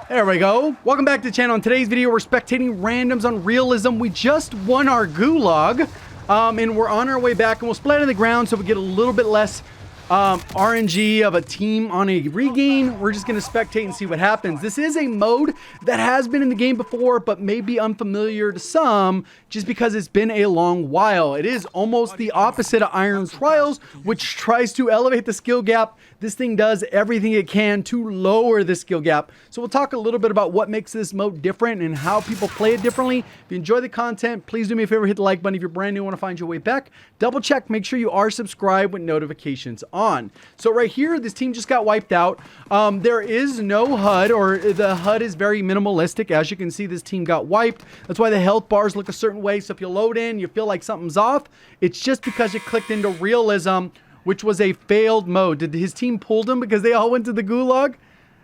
There we go. Welcome back to the channel. In today's video, we're spectating randoms on realism. We just won our gulag, and we're on our way back, and we'll split in the ground so we get a little bit less RNG of a team on a regain. We're just going to spectate and see what happens. This is a mode that has been in the game before, but may be unfamiliar to some just because it's been a long while. It is almost the opposite of Iron Trials, which tries to elevate the skill gap. This thing does everything it can to lower the skill gap. So we'll talk a little bit about what makes this mode different and how people play it differently. If you enjoy the content, please do me a favor, hit the like button. If you're brand new and want to find your way back, double check, make sure you are subscribed with notifications on. So right here, this team just got wiped out. There is no HUD, or the HUD is very minimalistic. As you can see, this team got wiped. That's why the health bars look a certain way. So if you load in, you feel like something's off. It's just because you clicked into realism, which was a failed mode. Did his team pull him because they all went to the gulag?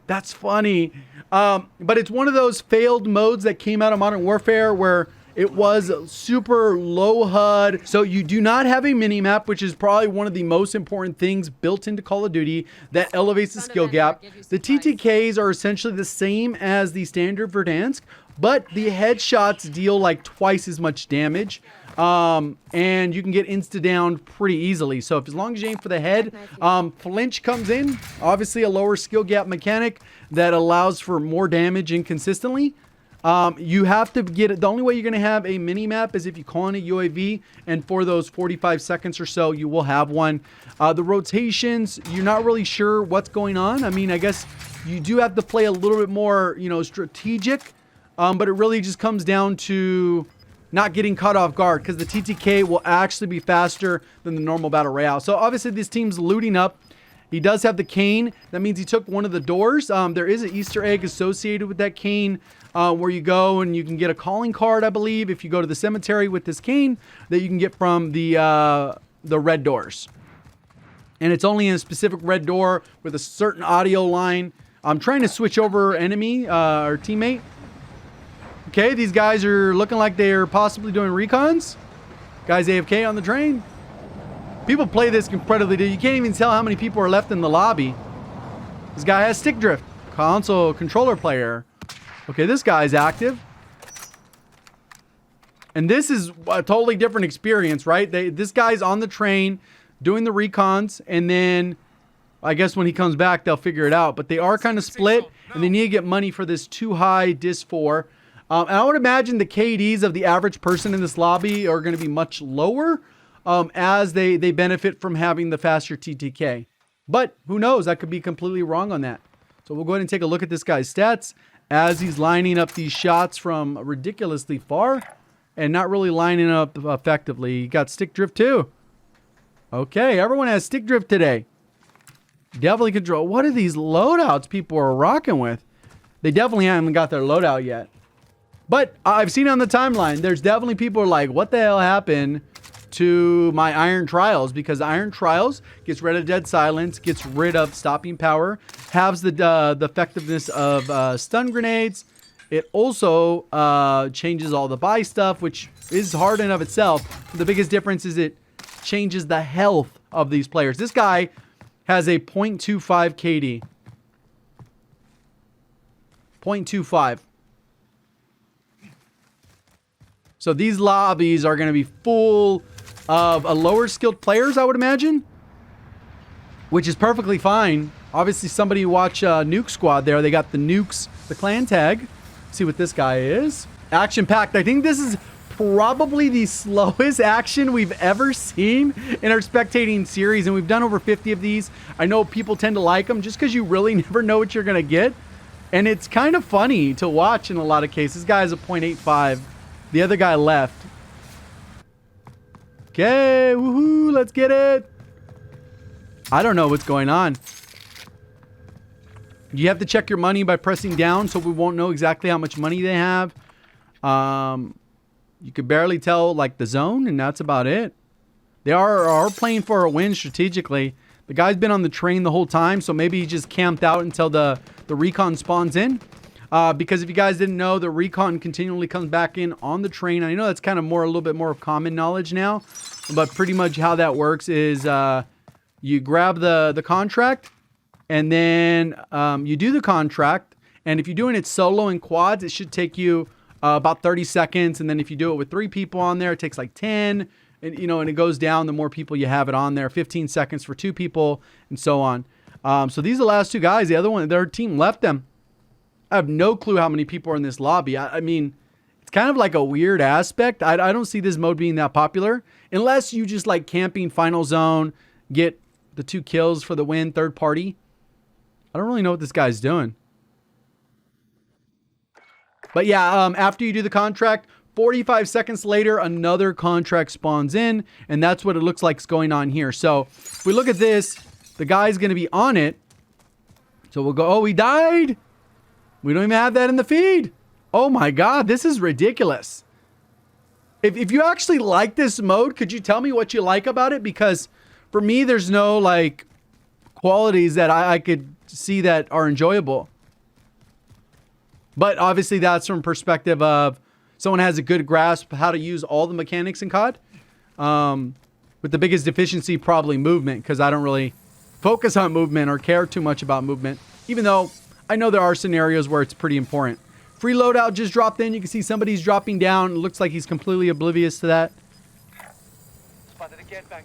That's funny. But it's one of those failed modes that came out of Modern Warfare where it was super low HUD. So you do not have a mini-map, which is probably one of the most important things built into Call of Duty that elevates the skill gap. The TTKs are essentially the same as the standard Verdansk, but the headshots deal like twice as much damage. And you can get insta-down pretty easily. So as long as you aim for the head, flinch comes in. Obviously a lower skill gap mechanic that allows for more damage inconsistently. You have to get it. The only way you're going to have a mini map is if you call in a UAV, and for those 45 seconds or so, you will have one. The rotations, you're not really sure what's going on. I mean, I guess you do have to play a little bit more, strategic, but it really just comes down to not getting caught off guard, because the TTK will actually be faster than the normal battle royale. So obviously this team's looting up. He does have the cane. That means he took one of the doors. There is an Easter egg associated with that cane, where you go and you can get a calling card, I believe, if you go to the cemetery with this cane, that you can get from the red doors. And it's only in a specific red door with a certain audio line. I'm trying to switch over enemy or teammate. Okay, these guys are looking like they're possibly doing recons. Guys AFK on the train. People play this competitively. You can't even tell how many people are left in the lobby. This guy has stick drift. Console controller player. Okay, this guy's active. And this is a totally different experience, right? This guy's on the train doing the recons, and then I guess when he comes back, they'll figure it out. But they are kind of split, and they need to get money for this too high dis 4. And I would imagine the KDs of the average person in this lobby are going to be much lower as they benefit from having the faster TTK. But who knows? I could be completely wrong on that. So we'll go ahead and take a look at this guy's stats as he's lining up these shots from ridiculously far and not really lining up effectively. He got stick drift too. Okay, everyone has stick drift today. Definitely control. What are these loadouts people are rocking with? They definitely haven't got their loadout yet. But I've seen on the timeline, there's definitely people are like, what the hell happened to my Iron Trials? Because Iron Trials gets rid of dead silence, gets rid of stopping power, has the effectiveness of stun grenades. It also changes all the buy stuff, which is hard in of itself. The biggest difference is it changes the health of these players. This guy has a 0.25 KD. 0.25. So these lobbies are going to be full of lower skilled players, I would imagine, which is perfectly fine. Obviously, somebody who watch Nuke Squad there, they got the nukes, the clan tag. See what this guy is. Action packed. I think this is probably the slowest action we've ever seen in our spectating series, and we've done over 50 of these. I know people tend to like them just because you really never know what you're going to get, and it's kind of funny to watch in a lot of cases. This guy has a 0.85. The other guy left. Okay, woohoo, let's get it. I don't know what's going on. You have to check your money by pressing down, so we won't know exactly how much money they have. You could barely tell like the zone, and that's about it. They are playing for a win strategically. The guy's been on the train the whole time, so maybe he just camped out until the recon spawns in. Because if you guys didn't know, the recon continually comes back in on the train. I know that's kind of a little bit more of common knowledge now, but pretty much how that works is you grab the contract, and then you do the contract, And if you're doing it solo in quads, it should take you about 30 seconds. And then if you do it with 3 people on there, it takes like 10. And, you know, and it goes down the more people you have it on there. 15 seconds for 2 people and so on. So these are the last 2 guys. The other one, their team left them. I have no clue how many people are in this lobby. I mean, it's kind of like a weird aspect. I don't see this mode being that popular unless you just like camping final zone, get the 2 kills for the win, third party. I don't really know what this guy's doing. But yeah, after you do the contract, 45 seconds later, another contract spawns in, and that's what it looks like is going on here. So if we look at this, the guy's going to be on it. So we'll go, oh, he died. We don't even have that in the feed. Oh my God, this is ridiculous. If you actually like this mode, could you tell me what you like about it? Because for me, there's no like qualities that I could see that are enjoyable. But obviously that's from perspective of someone has a good grasp of how to use all the mechanics in COD. With the biggest deficiency, probably movement, because I don't really focus on movement or care too much about movement, even though I know there are scenarios where it's pretty important. Free loadout just dropped in. You can see somebody's dropping down. It looks like he's completely oblivious to that.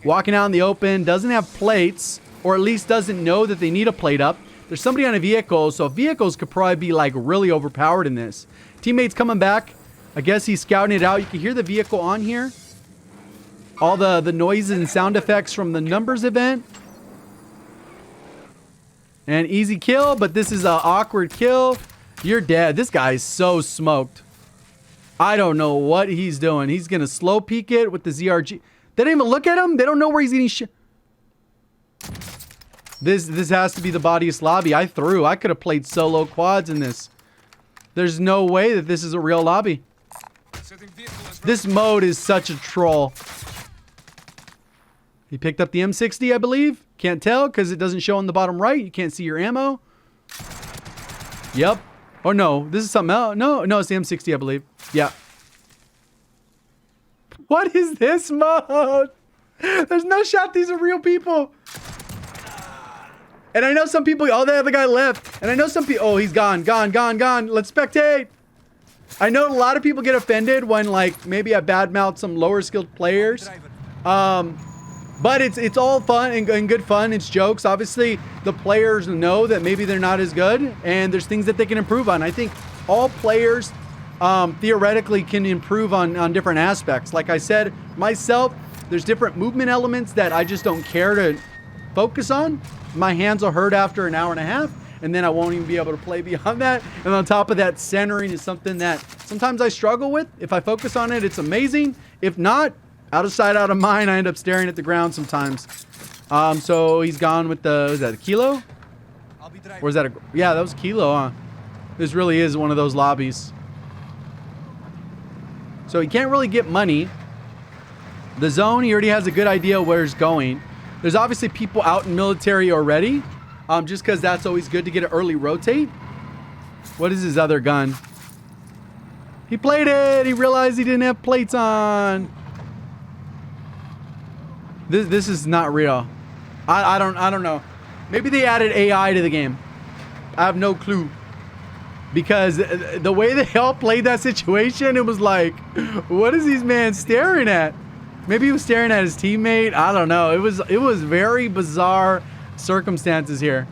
Walking out in the open, doesn't have plates, or at least doesn't know that they need a plate up. There's somebody on a vehicle, so vehicles could probably be like really overpowered in this. Teammates coming back. I guess he's scouting it out. You can hear the vehicle on here. All the noises and sound effects from the numbers event. And easy kill, but this is an awkward kill. You're dead. This guy's so smoked. I don't know what he's doing. He's going to slow peek it with the ZRG. They don't even look at him. They don't know where he's getting shit. This has to be the bodiest lobby. I could have played solo quads in this. There's no way that this is a real lobby. This mode is such a troll. He picked up the M60, I believe. Can't tell because it doesn't show on the bottom right. You can't see your ammo. Yep. Oh no, this is something else. No, it's the M60, I believe. Yeah. What is this mode? There's no shot these are real people. And I know some people, oh, the other guy left. And I know some people, oh, he's gone. Let's spectate. I know a lot of people get offended when like maybe I badmouth some lower skilled players. But it's all fun and good fun. It's jokes. Obviously, the players know that maybe they're not as good and there's things that they can improve on. I think all players theoretically can improve on different aspects. Like I said, myself, there's different movement elements that I just don't care to focus on. My hands will hurt after an hour and a half, and then I won't even be able to play beyond that. And on top of that, centering is something that sometimes I struggle with. If I focus on it, it's amazing. If not, out of sight, out of mind, I end up staring at the ground sometimes. So he's gone with the, is that a kilo? Or is that a, yeah, that was kilo, huh? This really is one of those lobbies. So he can't really get money. The zone, he already has a good idea where it's going. There's obviously people out in military already. Just because that's always good to get an early rotate. What is his other gun? He played it. He realized he didn't have plates on. This is not real. I don't know. Maybe they added AI to the game. I have no clue. Because the way they all played that situation, it was like, what is these men staring at? Maybe he was staring at his teammate. I don't know. It was very bizarre circumstances here.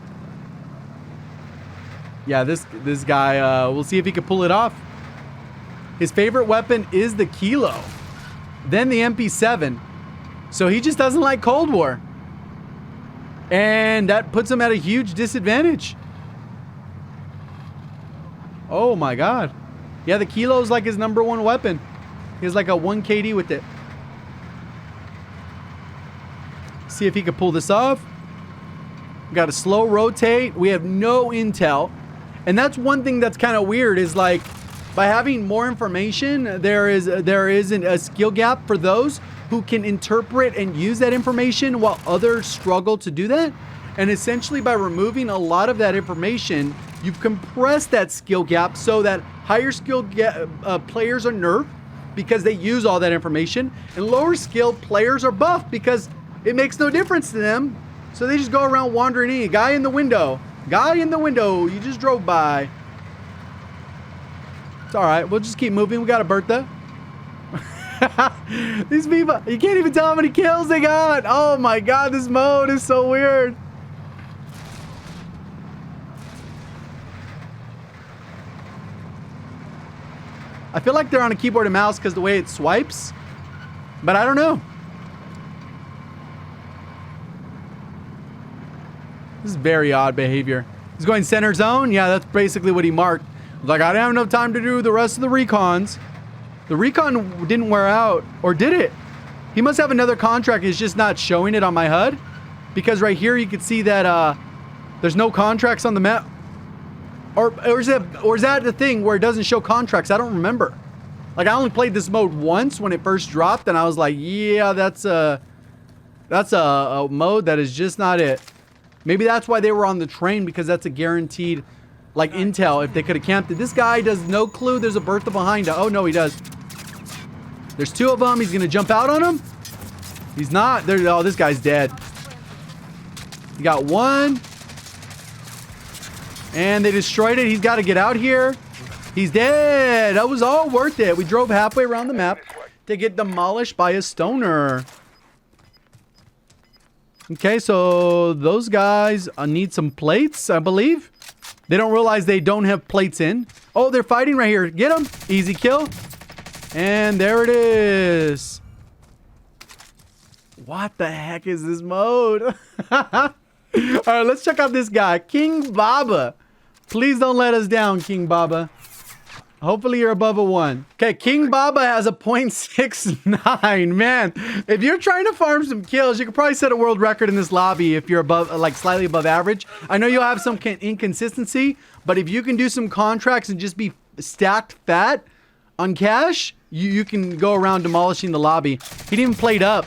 Yeah, this guy, we'll see if he can pull it off. His favorite weapon is the Kilo, then the MP7. So he just doesn't like Cold War. And that puts him at a huge disadvantage. Oh my God. Yeah, the Kilo is like his #1 weapon. He has like a 1 KD with it. See if he can pull this off. Got a slow rotate. We have no intel. And that's one thing that's kind of weird is like by having more information, there isn't a skill gap for those who can interpret and use that information while others struggle to do that. And essentially by removing a lot of that information, you've compressed that skill gap so that higher skill players are nerfed because they use all that information, and lower skilled players are buffed because it makes no difference to them. So they just go around wandering in. Guy in the window. You just drove by. all right. We'll just keep moving. We got a Bertha. These people, you can't even tell how many kills they got. Oh my god, this mode is so weird. I feel like they're on a keyboard and mouse because the way it swipes, but I don't know. This is very odd behavior. He's going center zone. Yeah, that's basically what he marked. Like, I didn't have enough time to do the rest of the recons. The recon didn't wear out, or did it? He must have another contract. He's just not showing it on my HUD, because right here you can see that there's no contracts on the map. Or is that the thing where it doesn't show contracts? I don't remember. Like, I only played this mode once when it first dropped, and I was like, yeah, that's a mode that is just not it. Maybe that's why they were on the train, because that's a guaranteed, like, intel if they could have camped it. This guy does no clue there's a Bertha behind. Oh, no, he does. There's two of them. He's going to jump out on him. He's not. There. Oh, this guy's dead. He got one. And they destroyed it. He's got to get out here. He's dead. That was all worth it. We drove halfway around the map to get demolished by a stoner. Okay, so those guys need some plates, I believe. They don't realize they don't have plates in. Oh, they're fighting right here. Get them. Easy kill. And there it is. What the heck is this mode? All right, let's check out this guy. King Baba. Please don't let us down, King Baba. Hopefully you're above a 1. Okay, King Baba has a 0.69. Man, if you're trying to farm some kills, you could probably set a world record in this lobby if you're above, like slightly above average. I know you'll have some inconsistency, but if you can do some contracts and just be stacked fat on cash, you can go around demolishing the lobby. He didn't even play it up.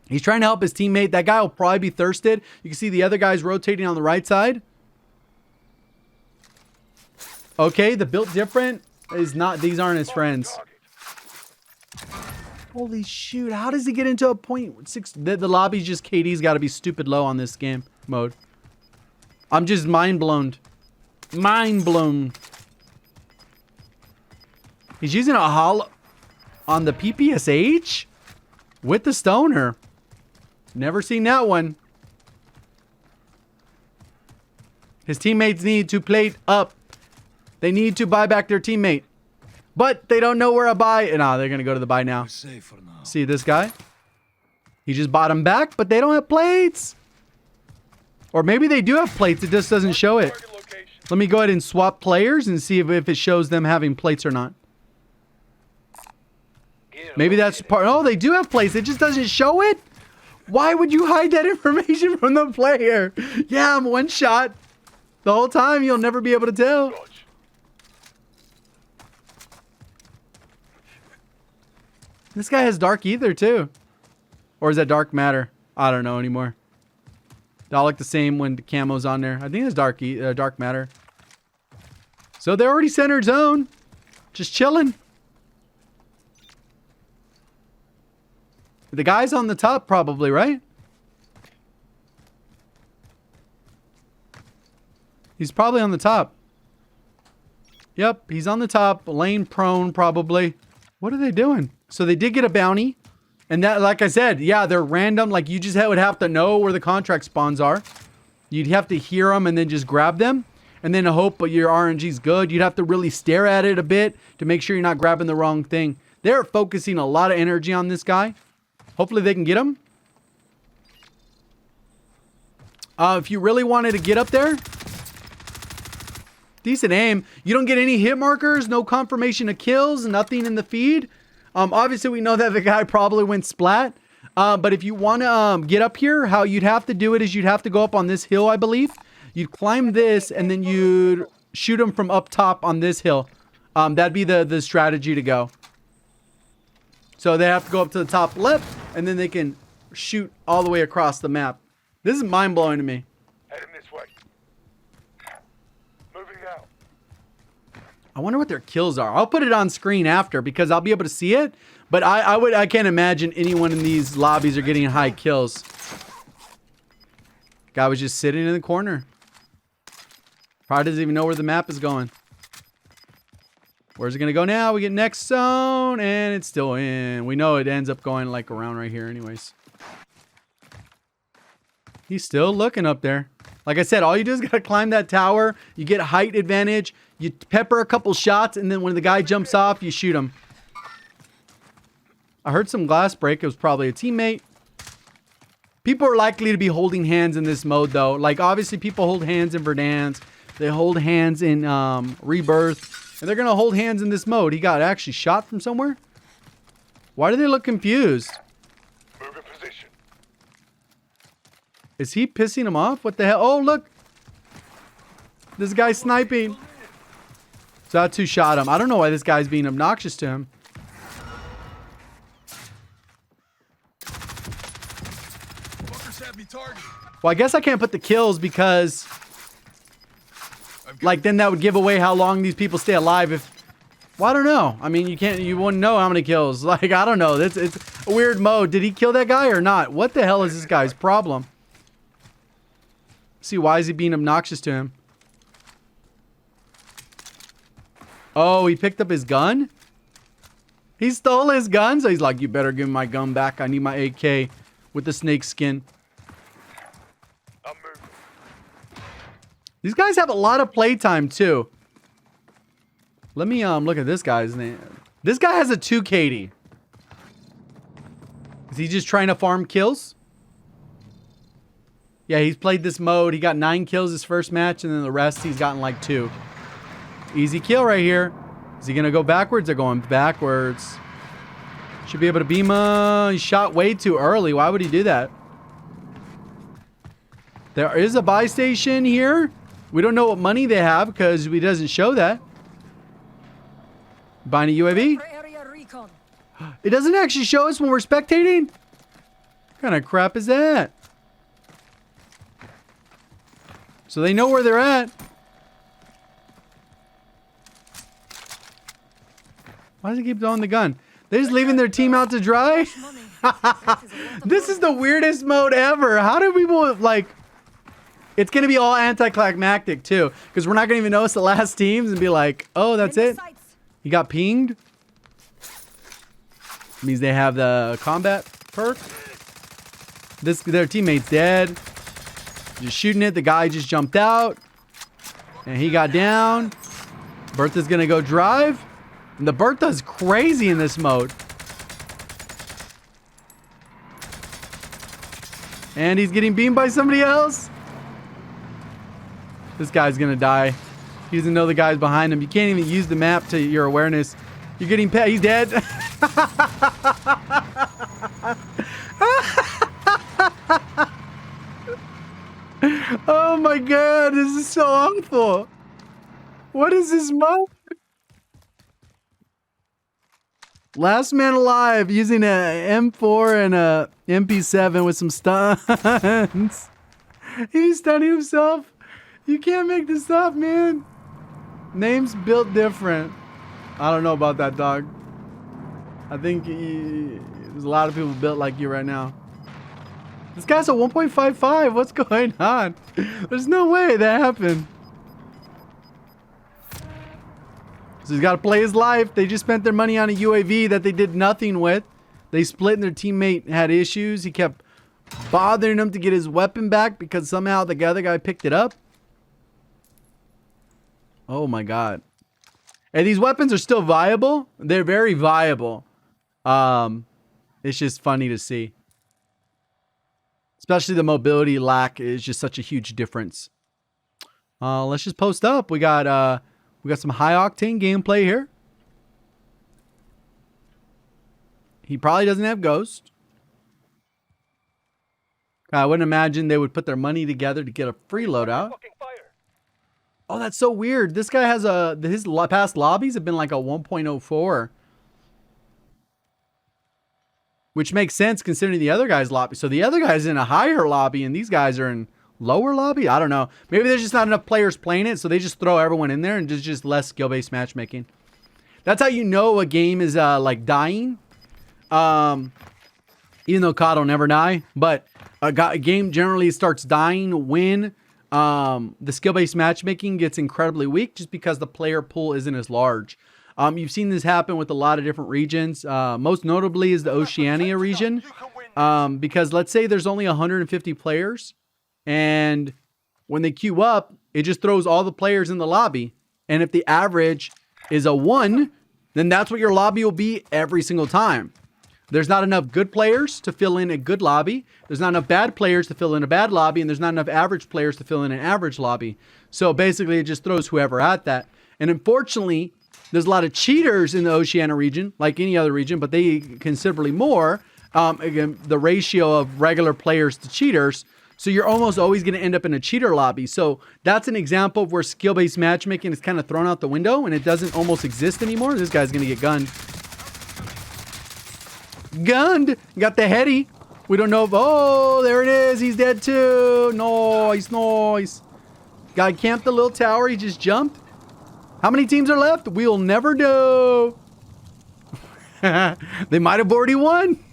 He's trying to help his teammate. That guy will probably be thirsted. You can see the other guys rotating on the right side. Okay, the built different is not, these aren't his friends. Holy shoot, how does he get into a 0.6? The lobby's just, KD's got to be stupid low on this game mode. I'm just mind blown. Mind blown. He's using a hollow on the PPSH with the stoner. Never seen that one. His teammates need to plate up. They need to buy back their teammate. But they don't know where to buy. Nah, they're going to go to the buy now. See this guy? He just bought him back, but they don't have plates. Or maybe they do have plates. It just doesn't show it. Let me go ahead and swap players and see if it shows them having plates or not. Maybe that's part. Oh, they do have plates. It just doesn't show it. Why would you hide that information from the player? Yeah, I'm one shot. The whole time, you'll never be able to tell. This guy has dark ether too. Or is that dark matter? I don't know anymore. They all look the same when the camo's on there. I think it's dark matter. So they're already centered zone. Just chilling. The guy's on the top probably, right? He's probably on the top. Yep, he's on the top. Lane prone probably. What are they doing? So they did get a bounty. And that, like I said, yeah, they're random. Like you just would have to know where the contract spawns are. You'd have to hear them and then just grab them. And then hope your RNG's good. You'd have to really stare at it a bit to make sure you're not grabbing the wrong thing. They're focusing a lot of energy on this guy. Hopefully they can get him. If you really wanted to get up there, decent aim. You don't get any hit markers, no confirmation of kills, nothing in the feed. Obviously we know that the guy probably went splat. But if you want to get up here, how you'd have to do it is you'd have to go up on this hill, I believe. You'd climb this and then you'd shoot him from up top on this hill. That'd be the strategy to go. So they have to go up to the top left and then they can shoot all the way across the map. This is mind-blowing to me. Heading this way. Moving out. I wonder what their kills are. I'll put it on screen after because I'll be able to see it. But I can't imagine anyone in these lobbies are getting high kills. Guy was just sitting in the corner. Probably doesn't even know where the map is going. Where's it going to go now? We get next zone, and it's still in. We know it ends up going like around right here anyways. He's still looking up there. Like I said, all you do is got to climb that tower. You get height advantage. You pepper a couple shots, and then when the guy jumps off, you shoot him. I heard some glass break. It was probably a teammate. People are likely to be holding hands in this mode, though. Like, obviously, people hold hands in Verdansk. They hold hands in Rebirth. And they're going to hold hands in this mode. He got actually shot from somewhere? Why do they look confused? Move in position. Is he pissing him off? What the hell? Oh, look. This guy's sniping. So that's who shot him. I don't know why this guy's being obnoxious to him. Well, I guess I can't put the kills because, like, then that would give away how long these people stay alive. If, well, I don't know. I mean, you wouldn't know how many kills. Like, I don't know. It's a weird mode. Did he kill that guy or not? What the hell is this guy's problem? See, why is he being obnoxious to him? Oh, he picked up his gun? He stole his gun? So he's like, you better give me my gun back. I need my AK with the snake skin. These guys have a lot of playtime too. Let me look at this guy's name. This guy has a 2 KD. Is he just trying to farm kills? Yeah, he's played this mode. He got 9 kills his first match, and then the rest he's gotten like 2. Easy kill right here. Is he gonna go backwards? They're going backwards. Should be able to beam him. He shot way too early. Why would he do that? There is a buy station here. We don't know what money they have because it doesn't show that. Buying a UAV? It doesn't actually show us when we're spectating? What kind of crap is that? So they know where they're at. Why does he keep throwing the gun? They're just leaving their team out to dry? This is the weirdest mode ever. How do people, like... It's going to be all anti-climactic, too. Because we're not going to even notice the last teams and be like, oh, that's it? He got pinged? Means they have the combat perk. Their teammate's dead. Just shooting it. The guy just jumped out. And he got down. Bertha's going to go drive. And the Bertha's crazy in this mode. And he's getting beamed by somebody else. This guy's gonna die. He doesn't know the guy's behind him. You can't even use the map to your awareness. You're getting pet. He's dead. Oh my god, this is so awful. What is this mode? Last man alive using a M4 and a MP7 with some stuns. He's stunning himself. You can't make this up, man. Name's built different. I don't know about that, dog. I think there's a lot of people built like you right now. This guy's a 1.55. What's going on? There's no way that happened. So he's got to play his life. They just spent their money on a UAV that they did nothing with. They split and their teammate had issues. He kept bothering him to get his weapon back because somehow the other guy picked it up. Oh my god. And these weapons are still viable. They're very viable. It's just funny to see. Especially the mobility lack is just such a huge difference. Let's just post up. We got some high octane gameplay here. He probably doesn't have Ghost. I wouldn't imagine they would put their money together to get a free loadout. Oh, that's so weird. This guy has his past lobbies have been like a 1.04. Which makes sense considering the other guy's lobby. So the other guy's in a higher lobby and these guys are in lower lobby? I don't know. Maybe there's just not enough players playing it, so they just throw everyone in there and just less skill-based matchmaking. That's how you know a game is like dying. Even though COD will never die. But a game generally starts dying when the skill-based matchmaking gets incredibly weak just because the player pool isn't as large. You've seen this happen with a lot of different regions. Most notably is the Oceania region. Because let's say there's only 150 players, and when they queue up, it just throws all the players in the lobby. And if the average is a 1, then that's what your lobby will be every single time. There's not enough good players to fill in a good lobby. There's not enough bad players to fill in a bad lobby. And there's not enough average players to fill in an average lobby. So basically, it just throws whoever at that. And unfortunately, there's a lot of cheaters in the Oceania region, like any other region, but they considerably more. Again, the ratio of regular players to cheaters. So you're almost always going to end up in a cheater lobby. So that's an example of where skill-based matchmaking is kind of thrown out the window and it doesn't almost exist anymore. This guy's going to get gunned. Gunned. Got the heady. We don't know if... Oh, there it is. He's dead too. Nice, nice. Guy camped the little tower. He just jumped. How many teams are left? We'll never know. They might have already won.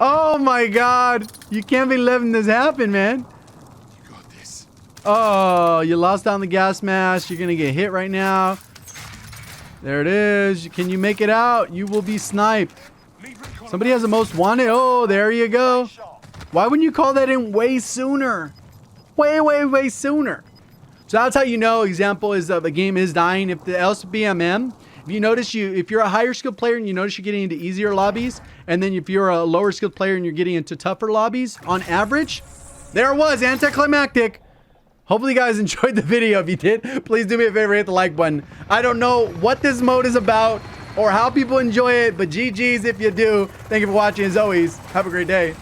Oh my God. You can't be letting this happen, man. You got this. Oh, you lost down the gas mask. You're going to get hit right now. There it is. Can you make it out? You will be sniped. Somebody has the most wanted. Oh, there you go. Why wouldn't you call that in way sooner? Way sooner. So that's how you know, example is the game is dying. If the LSBMM, if you notice if you're a higher skilled player and you notice you're getting into easier lobbies, and then if you're a lower skilled player and you're getting into tougher lobbies, on average, there it was, anticlimactic. Hopefully you guys enjoyed the video. If you did, please do me a favor, hit the like button. I don't know what this mode is about or how people enjoy it, but GG's if you do. Thank you for watching as always. Have a great day.